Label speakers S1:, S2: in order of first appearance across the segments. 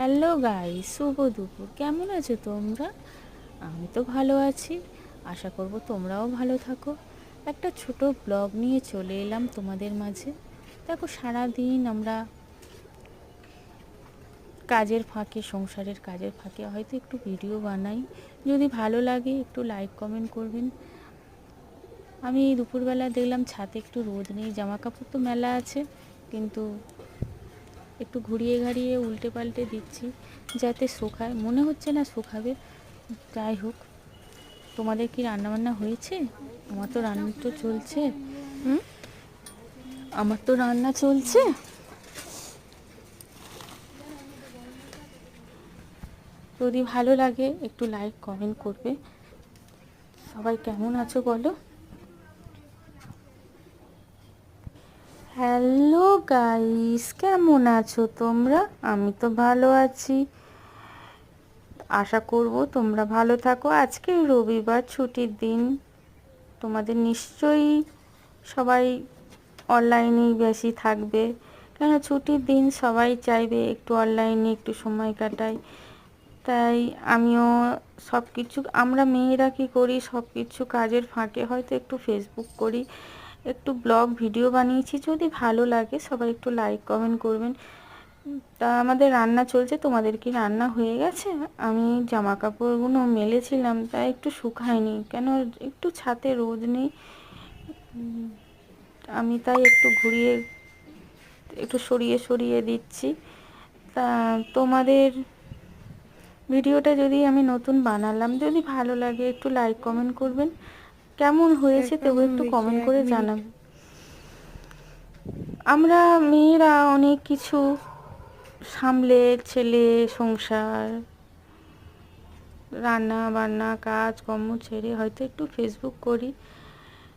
S1: Hello guys, শুভ দুপুর। কেমন আছো তোমরা? আমি তো ভালো আছি। আশা করব তোমরাও ভালো থাকো। একটা ছোট ব্লগ নিয়ে চলে এলাম তোমাদের মাঝে। দেখো, সারাদিন আমরা কাজের ফাঁকে, সংসারের কাজের ফাঁকে হয়তো একটু ভিডিও বানাই। যদি ভালো লাগে একটু লাইক কমেন্ট করবেন। আমি দুপুরবেলা দেখলাম ছাদে একটু রোদ নেই, জামা কাপড় তো মেলা আছে, কিন্তু একটু ঘুরিয়ে ঘাড়িয়ে উল্টে পাল্টে দিচ্ছি যাতে শুকায়। মনে হচ্ছে না শুকাবে। যাই হোক, তোমাদের কি রান্নাবান্না হয়েছে? আমার তো রান্না তো চলছে। আমার তো রান্না চলছে। যদি ভালো লাগে একটু লাইক কমেন্ট করবে। সবাই কেমন আছো বলো। হ্যালো গাইস, কেমন আছো তোমরা? আমি তো ভালো আছি। আশা করব তোমরা ভালো থাকো। আজকে রবিবার, ছুটির দিন। তোমাদের নিশ্চয়ই সবাই অনলাইনেই বেশি থাকবে, কেন ছুটির দিন সবাই চাইবে একটু অনলাইনে একটু সময় কাটাই। তাই আমিও সব কিছু, আমরা মেয়েরা কী করি, সব কিছু কাজের ফাঁকে হয়তো একটু ফেসবুক করি, একটু ব্লগ ভিডিও বানিয়েছি। যদি ভালো লাগে সবাই একটু লাইক কমেন্ট করবেন। তা আমাদের রান্না চলছে। তোমাদের কি রান্না হয়ে গেছে? আমি জামা কাপড়গুলো মেলেছিলাম, তাই একটু শুকায়নি, কেন একটু ছাদে রোদ নেই। আমি তাই একটু ঘুরিয়ে, একটু সরিয়ে সরিয়ে দিচ্ছি। তা তোমাদের ভিডিওটা যদি আমি নতুন বানালাম, যদি ভালো লাগে একটু লাইক কমেন্ট করবেন। কেমন হয়েছে তবু একটু কমেন্ট করে জানাবেন। আমরা মেয়েরা অনেক কিছু সামলে, ছেলে সংসার, রান্না বান্না, কাজকর্ম ছেড়ে হয়তো একটু ফেসবুক করি।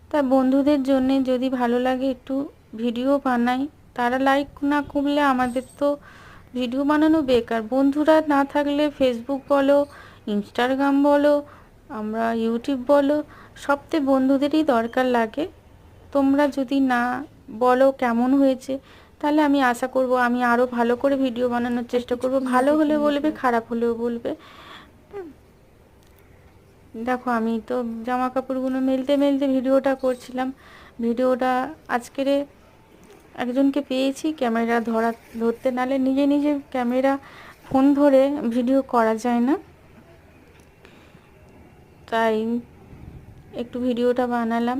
S1: তা বন্ধুদের জন্যে যদি ভালো লাগে একটু ভিডিও বানাই। তারা লাইক না করলে আমাদের তো ভিডিও বানানো বেকার। বন্ধুরা না থাকলে ফেসবুক বলো, ইনস্টাগ্রাম বলো, আমরা ইউটিউব বলো, সবতে বন্ধুদেরই দরকার লাগে। তোমরা যদি না বলো কেমন হয়েছে, তাহলে আমি আশা করব আমি আরও ভালো করে ভিডিও বানানোর চেষ্টা করব। ভালো হলে বলবে, খারাপ হলেও বলবে। দেখো, আমি তো জামা কাপড়গুলো মেলতে মেলতে ভিডিওটা করছিলাম। ভিডিওটা আজকের একজনকে পেয়েছি ক্যামেরা ধরতে, নালে নিজে নিজে ক্যামেরা ফোন ধরে ভিডিও করা যায় না। তাই একটু ভিডিওটা বানালাম।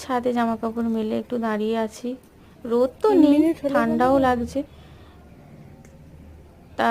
S1: ছাদে জামা কাপড় মেলে একটু দাঁড়িয়ে আছি। রোদ তো নেই, ঠান্ডাও লাগছে। তা